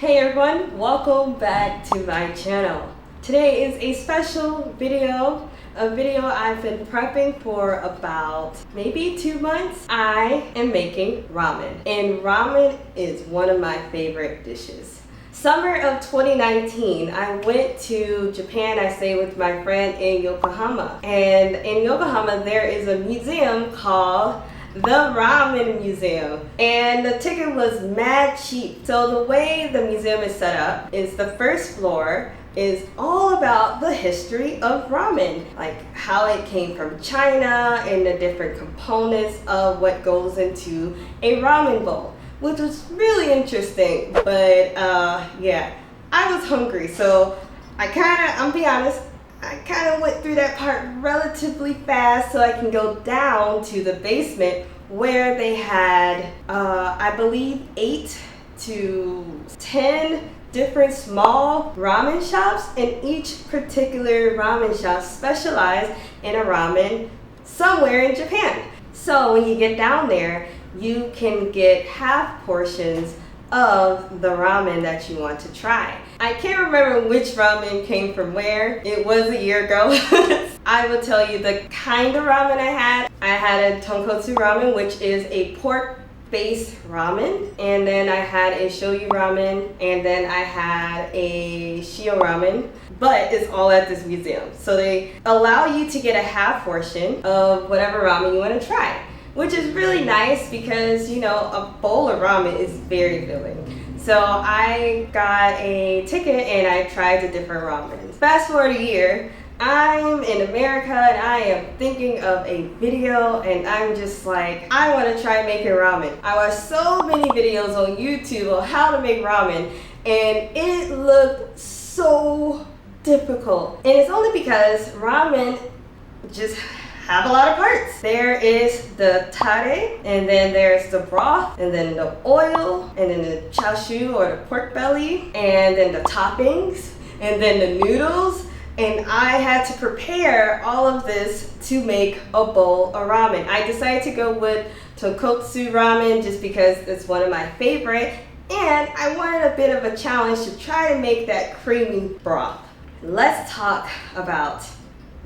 Hey everyone, welcome back to my channel. Today is a special video, a video I've been prepping for about maybe 2 months. I am making ramen, and ramen is one of my favorite dishes. Summer of 2019, I went to Japan. I stayed with my friend in Yokohama, and in Yokohama there is a museum called the Ramen Museum, and the ticket was mad cheap. So the way the museum is set up is the first floor is all about the history of ramen, like how it came from China and the different components of what goes into a ramen bowl, which was really interesting. But yeah, I was hungry, so I'll be honest, I kind of went through that part relatively fast so I can go down to the basement where they had, I believe, 8 to 10 different small ramen shops, and each particular ramen shop specialized in a ramen somewhere in Japan. So when you get down there, you can get half portions of the ramen that you want to try. I can't remember which ramen came from where. It was a year ago. I will tell you the kind of ramen I had. I had a Tonkotsu Ramen, which is a pork-based ramen. And then I had a shoyu ramen. And then I had a shio ramen. But it's all at this museum. So they allow you to get a half portion of whatever ramen you want to try, which is really nice because, you know, a bowl of ramen is very filling. So I got a ticket and I tried the different ramens. Fast forward a year, I'm in America and I am thinking of a video, and I'm just like, I want to try making ramen. I watched so many videos on YouTube on how to make ramen, and it looked so difficult. And it's only because ramen just have a lot of parts. There is the tare, and then there's the broth, and then the oil, and then the chashu or the pork belly, and then the toppings, and then the noodles. And I had to prepare all of this to make a bowl of ramen. I decided to go with Tonkotsu Ramen just because it's one of my favorite, and I wanted a bit of a challenge to try to make that creamy broth. Let's talk about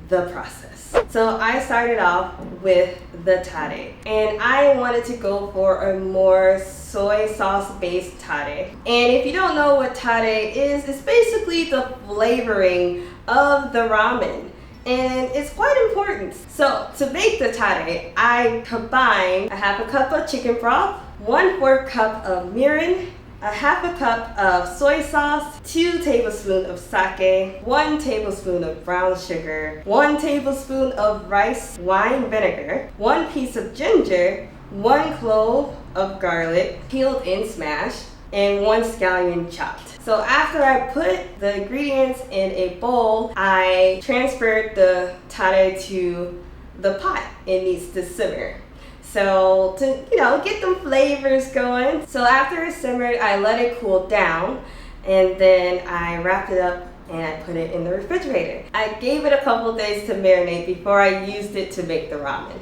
the process. So I started off with the tare, and I wanted to go for a more soy sauce based tare. And if you don't know what tare is, it's basically the flavoring of the ramen, and it's quite important. So to make the tare, I combined a half a cup of chicken broth, 1/4 cup of mirin, a half a cup of soy sauce, 2 tablespoons of sake, 1 tablespoon of brown sugar, 1 tablespoon of rice wine vinegar, 1 piece of ginger, 1 clove of garlic, peeled and smashed, and 1 scallion chopped. So after I put the ingredients in a bowl, I transferred the tare to the pot. It needs to simmer. So to, you know, get them flavors going. So after it simmered, I let it cool down, and then I wrapped it up and I put it in the refrigerator. I gave it a couple days to marinate before I used it to make the ramen.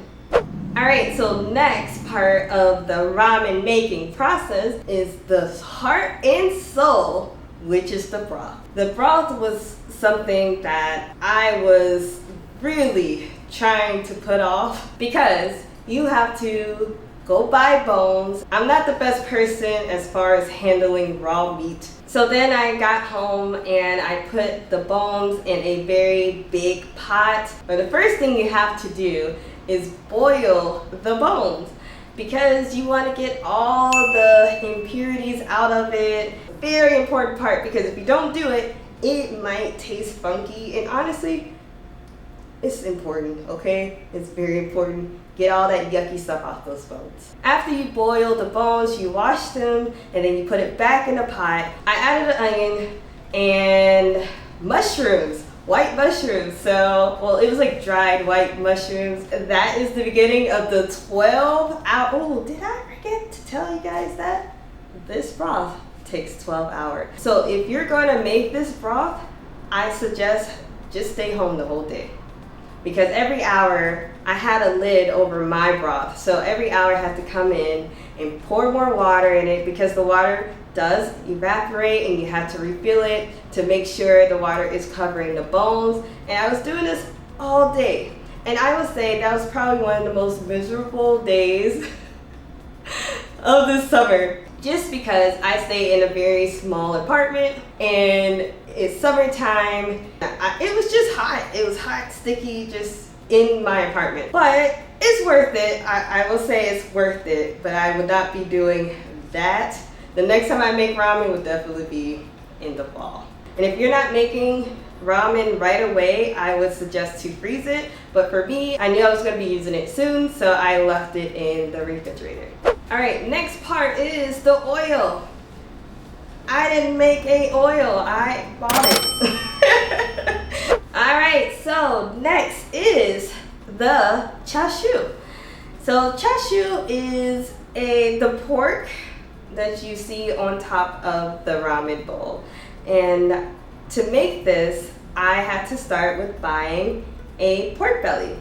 Alright, so next part of the ramen making process is the heart and soul, which is the broth. The broth was something that I was really trying to put off because you have to go buy bones. I'm not the best person as far as handling raw meat. So then I got home and I put the bones in a very big pot. But the first thing you have to do is boil the bones, because you want to get all the impurities out of it. Very important part, because if you don't do it, it might taste funky, and honestly, it's important, okay? It's very important. Get all that yucky stuff off those bones. After you boil the bones, you wash them, and then you put it back in the pot. I added an onion and mushrooms, white mushrooms. So, well, it was like dried white mushrooms. That is the beginning of the 12-hour, oh, did I forget to tell you guys that? This broth takes 12 hours. So if you're gonna make this broth, I suggest just stay home the whole day. Because every hour, I had a lid over my broth. So every hour I had to come in and pour more water in it, because the water does evaporate and you have to refill it to make sure the water is covering the bones. And I was doing this all day. And I would say that was probably one of the most miserable days of the summer, just because I stay in a very small apartment and it's summertime. It was just hot. It was hot, sticky, just in my apartment. But it's worth it. I will say it's worth it, but I would not be doing that. The next time I make ramen would definitely be in the fall. And if you're not making ramen right away, I would suggest to freeze it. But for me, I knew I was going to be using it soon, so I left it in the refrigerator. All right, next part is the oil. I didn't make a oil, I bought it. All right, so next is the chashu. So chashu is the pork that you see on top of the ramen bowl. And to make this, I had to start with buying a pork belly.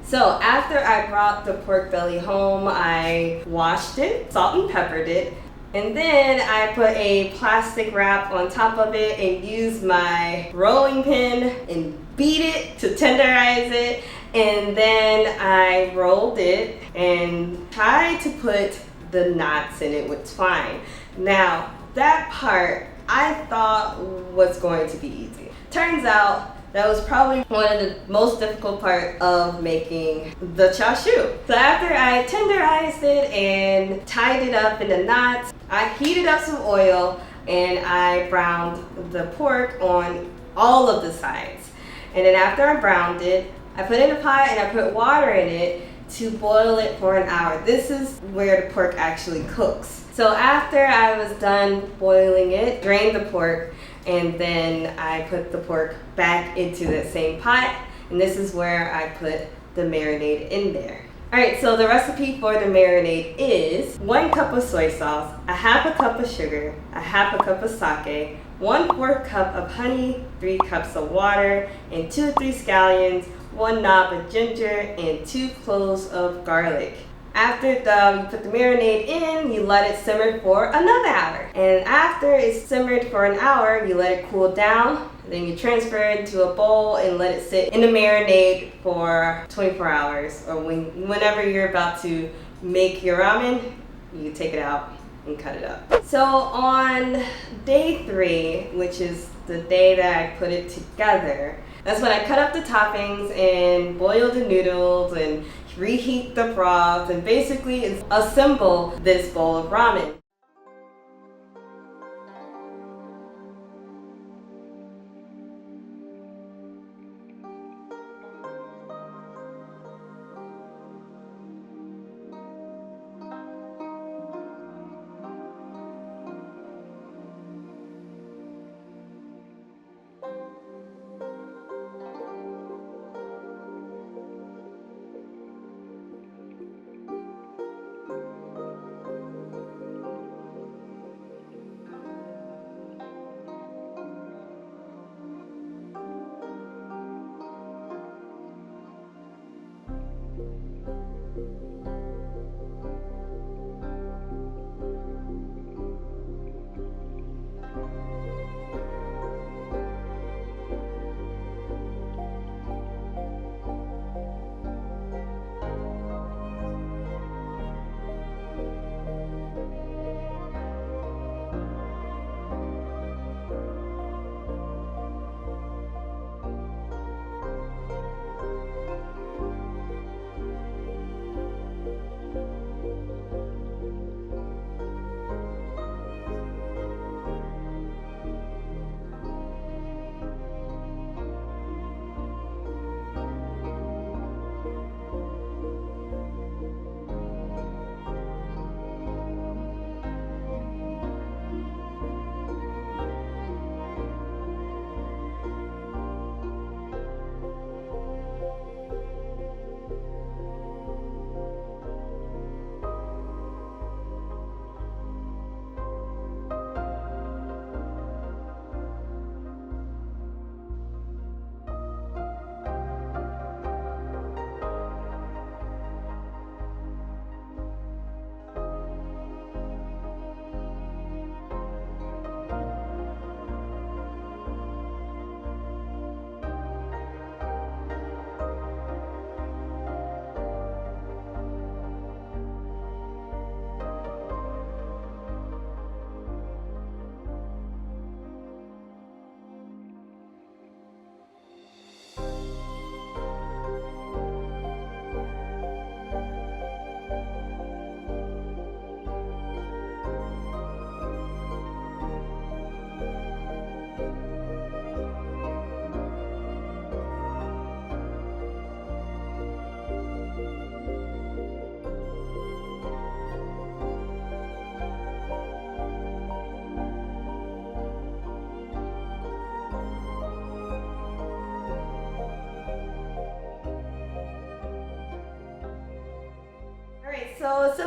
So after I brought the pork belly home, I washed it, salt and peppered it, and then I put a plastic wrap on top of it and used my rolling pin and beat it to tenderize it. And then I rolled it and tried to put the knots in it with twine. Now, that part I thought was going to be easy. Turns out that was probably one of the most difficult part of making the chashu. So after I tenderized it and tied it up in the knots, I heated up some oil and I browned the pork on all of the sides. And then after I browned it, I put it in a pot and I put water in it to boil it for an hour. This is where the pork actually cooks. So after I was done boiling it, drained the pork, and then I put the pork back into the same pot, and this is where I put the marinade in there. All right, so the recipe for the marinade is 1 cup of soy sauce, a half a cup of sugar, a half a cup of sake, 1/4 cup of honey, 3 cups of water, and 2 or 3 scallions, 1 knob of ginger, and 2 cloves of garlic. After you put the marinade in, you let it simmer for another hour. And after it's simmered for an hour, you let it cool down. Then you transfer it into a bowl and let it sit in the marinade for 24 hours. Or whenever you're about to make your ramen, you take it out and cut it up. So on day 3, which is the day that I put it together, that's when I cut up the toppings and boil the noodles and reheat the broth and basically assemble this bowl of ramen.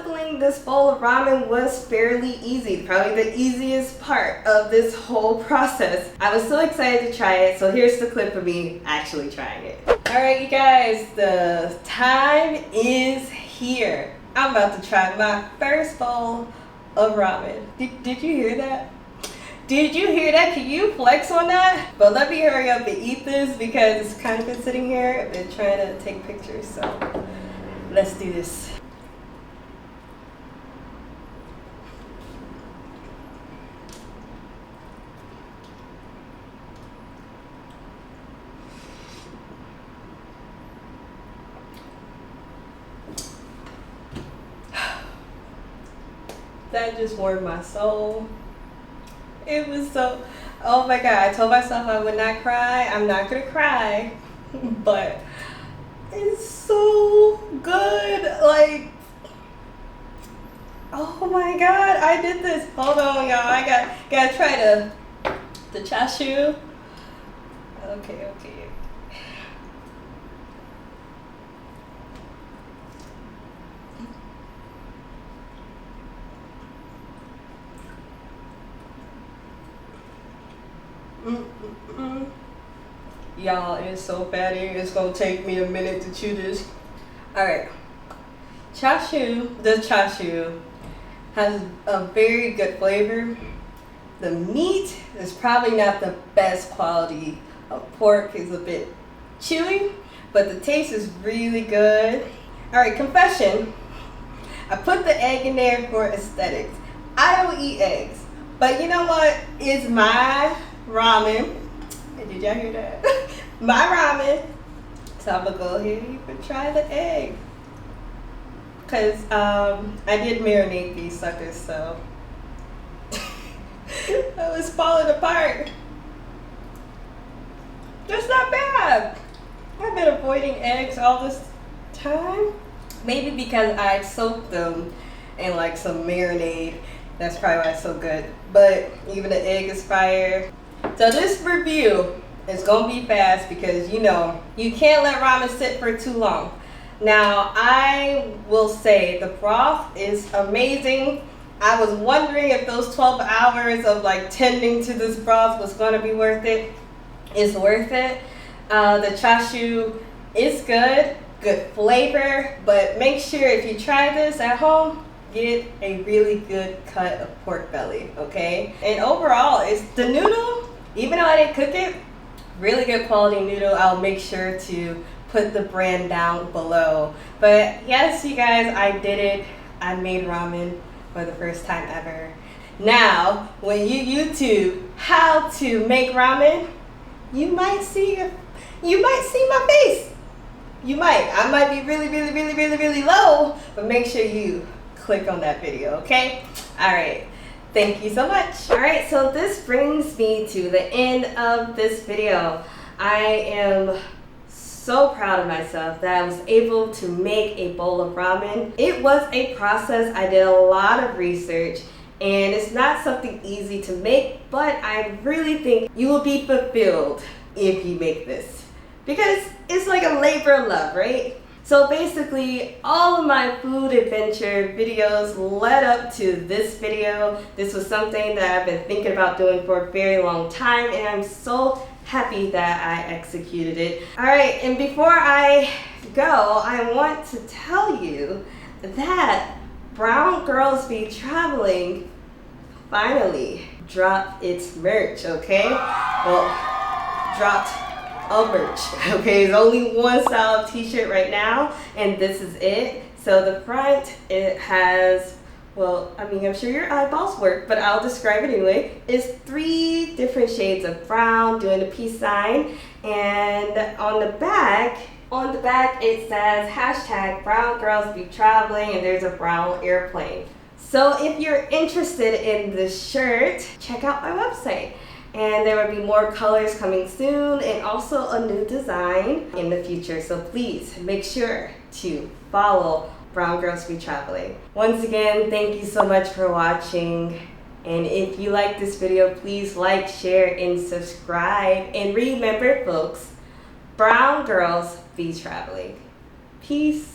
assembling this bowl of ramen was fairly easy, probably the easiest part of this whole process. I was so excited to try it, so here's the clip of me actually trying it. Alright you guys, the time is here. I'm about to try my first bowl of ramen. Did you hear that? Did you hear that? Can you flex on that? But let me hurry up and eat this because it's kind of been sitting here. I've been trying to take pictures, so let's do this. That just warmed my soul. It was so, oh my God, I told myself I would not cry. I'm not gonna cry, but it's so good. Like, oh my God, I did this. Hold on, y'all. I gotta try the Chashu. Okay. Y'all, it's so fatty. It's gonna take me a minute to chew this. Alright. The Chashu has a very good flavor. The meat is probably not the best quality of pork. It's a bit chewy, but the taste is really good. Alright, confession. I put the egg in there for aesthetics. I don't eat eggs, but you know what? It's my ramen. Did y'all hear that? My ramen. So I'm gonna go ahead and try the egg. Cause I did marinate these suckers, so I was falling apart. That's not bad. I've been avoiding eggs all this time. Maybe because I soaked them in like some marinade. That's probably why it's so good. But even the egg is fire. So this review is gonna be fast because you know you can't let ramen sit for too long. Now I will say the broth is amazing. I was wondering if those 12 hours of like tending to this broth was gonna be worth it. It's worth it. The Chashu is good flavor, but make sure if you try this at home, get a really good cut of pork belly, okay? And overall, it's the noodle, even though I didn't cook it, really good quality noodle. I'll make sure to put the brand down below. But yes, you guys, I did it. I made ramen for the first time ever. Now, when you YouTube how to make ramen, you might see my face. You might. I might be really low, but make sure you click on that video, okay? All right. Thank you so much. All right, so this brings me to the end of this video. I am so proud of myself that I was able to make a bowl of ramen. It was a process. I did a lot of research and it's not something easy to make, but I really think you will be fulfilled if you make this because it's like a labor of love, right? So basically, all of my food adventure videos led up to this video. This was something that I've been thinking about doing for a very long time, and I'm so happy that I executed it. All right, and before I go, I want to tell you that Brown Girls Be Traveling finally dropped its merch, okay? Well, dropped a merch, okay? There's only one style of t-shirt right now, and this is it. So the front, it has, well, I mean, I'm sure your eyeballs work, but I'll describe it anyway. It's 3 different shades of brown doing the peace sign, and on the back it says hashtag Brown Girls Be Traveling, and there's a brown airplane. So if you're interested in this shirt, check out my website. And there will be more colors coming soon and also a new design in the future. So please make sure to follow Brown Girls Be Traveling. Once again, thank you so much for watching. And if you like this video, please like, share, and subscribe. And remember, folks, Brown Girls Be Traveling. Peace.